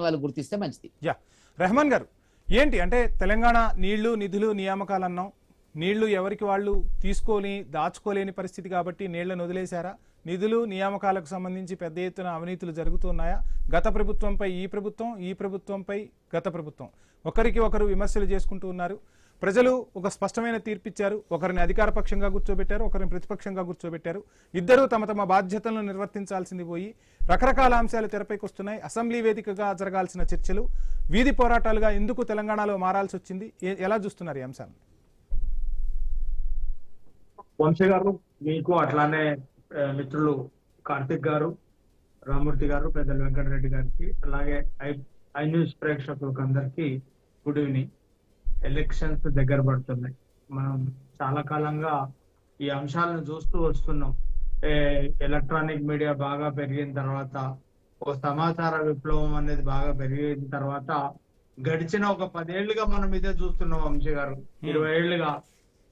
వాళ్ళు గుర్తిస్తే మంచిది. రెహమాన్ గారు, ఏంటి అంటే తెలంగాణ నీళ్లు నిధులు నియామకాలు అన్నాం, నీళ్లు ఎవరికి వాళ్ళు తీసుకొని దాచుకోలేని పరిస్థితి కాబట్టి నీళ్లను వదిలేశారా? నిధులు నియామకాలకు సంబంధించి పెద్ద ఎత్తున అవినీతులు జరుగుతున్నాయా? గత ప్రభుత్వంపై ఈ ప్రభుత్వం, ఈ ప్రభుత్వంపై గత ప్రభుత్వం, ఒకరికి ఒకరు విమర్శలు చేసుకుంటూ ఉన్నారు. ప్రజలు ఒక స్పష్టమైన తీర్పిచ్చారు. ఒకరిని అధికార పక్షంగా కూర్చోబెట్టారు, ఒకరిని ప్రతిపక్షంగా కూర్చోబెట్టారు. ఇద్దరూ తమ తమ బాధ్యతలను నిర్వర్తించాల్సింది పోయి రకరకాల అంశాలు తెరపైకి వస్తున్నాయి. అసెంబ్లీ వేదికగా జరగాల్సిన చర్చలు వీధి పోరాటాలుగా ఎందుకు తెలంగాణలో మారాల్సి వచ్చింది? ఎలా చూస్తున్నారు ఈ అంశాన్ని? వంశీ గారు, మీకు అట్లానే మిత్రులు కార్తిక్ గారు, రామూర్తి గారు, పెద్దలు వెంకటరెడ్డి గారికి, అలాగే ఐ న్యూస్ ప్రేక్షకులకు అందరికీ గుడ్ ఈవినింగ్. ఎలక్షన్స్ దగ్గర పడుతున్నాయి. మనం చాలా కాలంగా ఈ అంశాలను చూస్తూ వస్తున్నాం. ఎలక్ట్రానిక్ మీడియా బాగా పెరిగిన తర్వాత, ఒక సమాచార విప్లవం అనేది బాగా పెరిగిన తర్వాత, గడిచిన ఒక 10 ఏళ్లుగా మనం ఇదే చూస్తున్నాం వంశీ గారు. 20 ఏళ్లుగా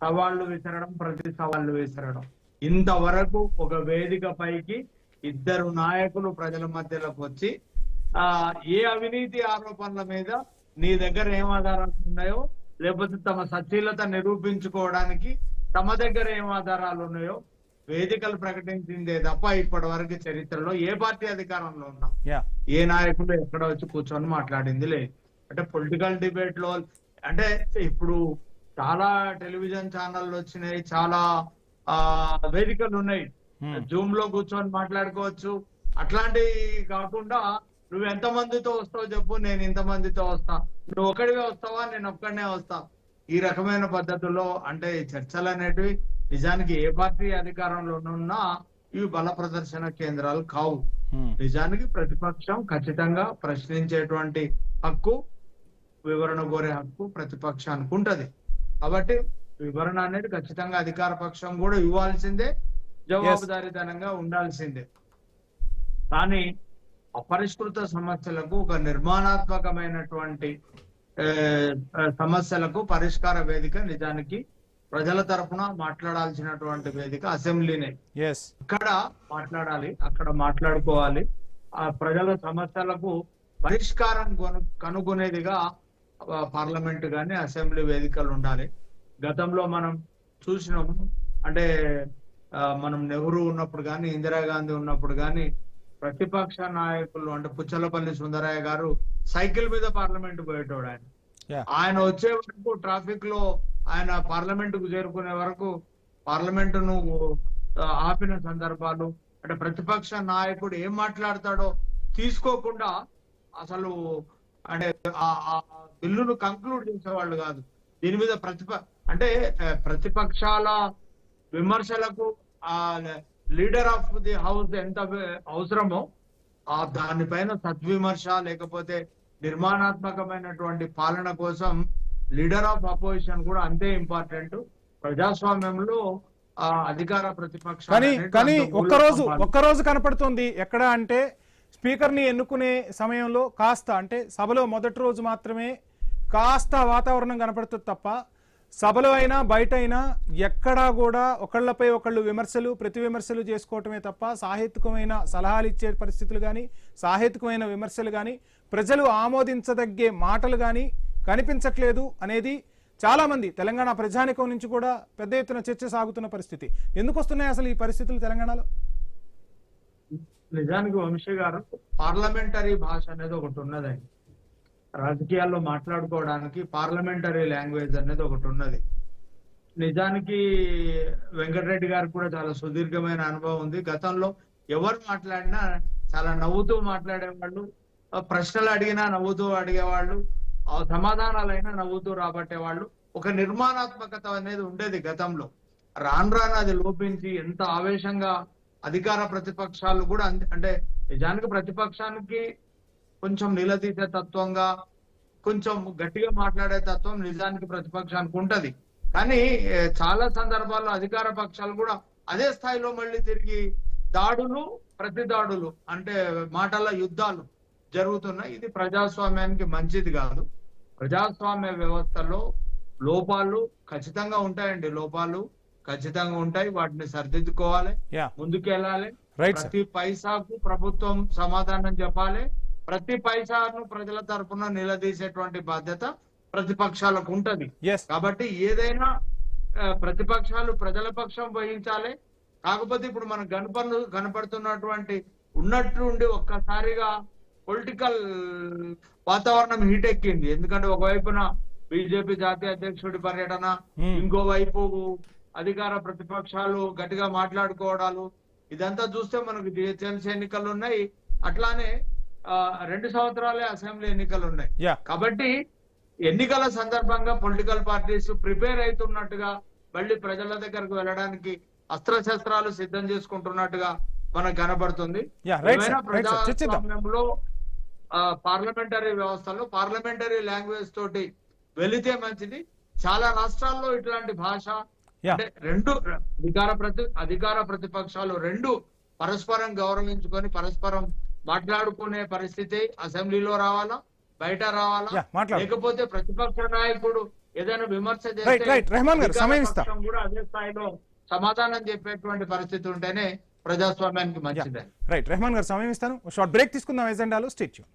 సవాళ్లు విసరడం, ప్రతి సవాళ్లు విసరడం. ఇంతవరకు ఒక వేదిక పైకి ఇద్దరు నాయకులు ప్రజల మధ్యలోకి వచ్చి ఏ అవినీతి ఆరోపణల మీద నీ దగ్గర ఏం ఆధారాలు ఉన్నాయో, లేకపోతే తమ సచ్చీలత నిరూపించుకోవడానికి తమ దగ్గర ఏం ఆధారాలు ఉన్నాయో వేదికలు ప్రకటించిందే తప్ప ఇప్పటి వరకు చరిత్రలో ఏ పార్టీ అధికారంలో ఉన్నా ఏ నాయకుడు ఎక్కడ వచ్చి కూర్చొని మాట్లాడింది లేదు. అంటే పొలిటికల్ డిబేట్ లో అంటే ఇప్పుడు చాలా టెలివిజన్ ఛానళ్ళు వచ్చినాయి, చాలా వేదికలు ఉన్నాయి, జూమ్ లో కూర్చొని మాట్లాడుకోవచ్చు. అట్లాంటివి కాకుండా నువ్వు ఎంత మందితో వస్తావు చెప్పు, నేను ఇంత మందితో వస్తా, నువ్వు ఒకడివే వస్తావా, నేను ఒక్కడనే వస్తా, ఈ రకమైన పద్ధతుల్లో అంటే చర్చలు అనేటివి నిజానికి ఏ పార్టీ అధికారంలో ఉన్నా ఇవి బల ప్రదర్శన కేంద్రాలు కావు. నిజానికి ప్రతిపక్షం ఖచ్చితంగా ప్రశ్నించేటువంటి హక్కు, వివరణ కోరే హక్కు ప్రతిపక్షానికి ఉంటది. కాబట్టి వివరణ అనేది ఖచ్చితంగా అధికార పక్షం కూడా ఇవ్వాల్సిందే, జవాబుదారీతనంగా ఉండాల్సిందే. కానీ అపరిష్కృత సమస్యలకు, ఒక నిర్మాణాత్మకమైనటువంటి సమస్యలకు పరిష్కార వేదిక నిజానికి ప్రజల తరపున మాట్లాడాల్సినటువంటి వేదిక అసెంబ్లీనే. ఇక్కడ మాట్లాడాలి, అక్కడ మాట్లాడుకోవాలి. ఆ ప్రజల సమస్యలకు పరిష్కారం కనుగొనేదిగా పార్లమెంట్ గాని అసెంబ్లీ వేదికలు ఉండాలి. గతంలో మనం చూసినాము, అంటే మనం నెహ్రూ ఉన్నప్పుడు కానీ, ఇందిరాగాంధీ ఉన్నప్పుడు కానీ ప్రతిపక్ష నాయకులు అంటే పుచ్చలపల్లి సుందరయ్య గారు సైకిల్ మీద పార్లమెంట్ పోయేటోడు. ఆయన వచ్చే వరకు ట్రాఫిక్ లో, ఆయన పార్లమెంట్ కు చేరుకునే వరకు పార్లమెంటును ఆపిన సందర్భాలు, అంటే ప్రతిపక్ష నాయకుడు ఏం మాట్లాడతాడో తీసుకోకుండా అసలు అంటే ఆ బిల్లును కంక్లూడ్ చేసేవాళ్ళు కాదు. దీని మీద అంటే ప్రతిపక్షాల విమర్శలకు ఆ లీడర్ ఆఫ్ ది హౌస్ ఎంత అవసరమో దానిపైన సద్విమర్శ, లేకపోతే నిర్మాణాత్మకమైనటువంటి పాలన కోసం లీడర్ ఆఫ్ అపోజిషన్ కూడా అంతే ఇంపార్టెంట్. ప్రజాస్వామ్యంలో అధికార ప్రతిపక్ష కానీ ఒక్కరోజు కనపడుతుంది ఎక్కడ అంటే స్పీకర్ ని ఎన్నుకునే సమయంలో కాస్త, అంటే సభలో మొదటి రోజు మాత్రమే కాస్త వాతావరణం కనపడుతుంది తప్ప, సభలో అయినా బయట అయినా ఎక్కడా కూడా ఒకళ్ళపై ఒకళ్ళు విమర్శలు ప్రతి విమర్శలు చేసుకోవటమే తప్ప సాహిత్యకమైన సలహాలు ఇచ్చే పరిస్థితులు కానీ, సాహిత్యకమైన విమర్శలు కానీ, ప్రజలు ఆమోదించదగ్గే మాటలు కానీ కనిపించట్లేదు అనేది చాలా మంది తెలంగాణ ప్రజానికం నుంచి కూడా పెద్ద ఎత్తున చర్చ సాగుతున్న పరిస్థితి. ఎందుకు వస్తున్నాయి అసలు ఈ పరిస్థితులు తెలంగాణలో? నిజానికి వంశీ గారు, పార్లమెంటరీ భాష అనేది ఒకటి ఉన్నదండి. రాజకీయాల్లో మాట్లాడుకోవడానికి పార్లమెంటరీ లాంగ్వేజ్ అనేది ఒకటి ఉన్నది. నిజానికి వెంకటరెడ్డి గారికి కూడా చాలా సుదీర్ఘమైన అనుభవం ఉంది. గతంలో ఎవరు మాట్లాడినా చాలా నవ్వుతూ మాట్లాడేవాళ్ళు, ప్రశ్నలు అడిగినా నవ్వుతూ అడిగేవాళ్ళు, సమాధానాలైనా నవ్వుతూ రాబట్టేవాళ్ళు. ఒక నిర్మాణాత్మకత అనేది ఉండేది గతంలో. రాను రాను అది లోపించి ఎంత ఆవేశంగా అధికార ప్రతిపక్షాలు కూడా అంటే నిజానికి ప్రతిపక్షానికి కొంచెం నిలదీసే తత్వంగా, కొంచెం గట్టిగా మాట్లాడే తత్వం నిజానికి ప్రతిపక్షానికి ఉంటది. కానీ చాలా సందర్భాల్లో అధికార పక్షాలు కూడా అదే స్థాయిలో మళ్ళీ తిరిగి దాడులు, ప్రతి దాడులు, అంటే మాటల యుద్ధాలు జరుగుతున్నాయి. ఇది ప్రజాస్వామ్యానికి మంచిది కాదు. ప్రజాస్వామ్య వ్యవస్థలో లోపాలు ఖచ్చితంగా ఉంటాయండి, లోపాలు ఖచ్చితంగా ఉంటాయి. వాటిని సరిదిద్దుకోవాలి, ముందుకెళ్ళాలి. ప్రతి పైసాకు ప్రభుత్వం సమాధానం చెప్పాలి. ప్రతి పైసాను ప్రజల తరపున నిలదీసేటువంటి బాధ్యత ప్రతిపక్షాలకు ఉంటది. ఎస్ కాబట్టి ఏదైనా ప్రతిపక్షాలు ప్రజల పక్షం వహించాలి. కాకపోతే ఇప్పుడు మనకు కనపడుతున్నటువంటి ఉన్నట్టుండి ఒక్కసారిగా పొలిటికల్ వాతావరణం హీట్ ఎక్కింది. ఎందుకంటే ఒకవైపున బీజేపీ జాతీయ అధ్యక్షుడి పర్యటన, ఇంకోవైపు అధికార ప్రతిపక్షాలు గట్టిగా మాట్లాడుకోవడాలు, ఇదంతా చూస్తే మనకు జిహెచ్ఎంసీ ఎన్నికలు ఉన్నాయి, అట్లానే 2 సంవత్సరాలే అసెంబ్లీ ఎన్నికలు ఉన్నాయి. కాబట్టి ఎన్నికల సందర్భంగా పొలిటికల్ పార్టీస్ ప్రిపేర్ అవుతున్నట్టుగా మళ్ళీ ప్రజల దగ్గరకు వెళ్ళడానికి అస్త్రశస్త్రాలు సిద్ధం చేసుకుంటున్నట్టుగా మనకు కనబడుతుంది. ప్రజాస్వామ్యంలో పార్లమెంటరీ వ్యవస్థలో పార్లమెంటరీ లాంగ్వేజ్ తోటి వెళితే మంచిది. చాలా రాష్ట్రాల్లో ఇట్లాంటి భాష అంటే అధికార ప్రతిపక్షాలు రెండు పరస్పరం గౌరవించుకొని పరస్పరం మాట్లాడుకునే పరిస్థితి అసెంబ్లీలో రావాలా, బయట రావాలా, లేకపోతే ప్రతిపక్ష నాయకుడు ఏదైనా విమర్శ చేస్తే కూడా అదే స్థాయిలో సమాధానం చెప్పేటువంటి పరిస్థితి ఉంటేనే ప్రజాస్వామ్యానికి మంచిది. రైట్, రెహమాన్ గారు సమయం ఇస్తాను. షార్ట్ బ్రేక్ తీసుకుందాం ఎజెండాలో. Stay tune.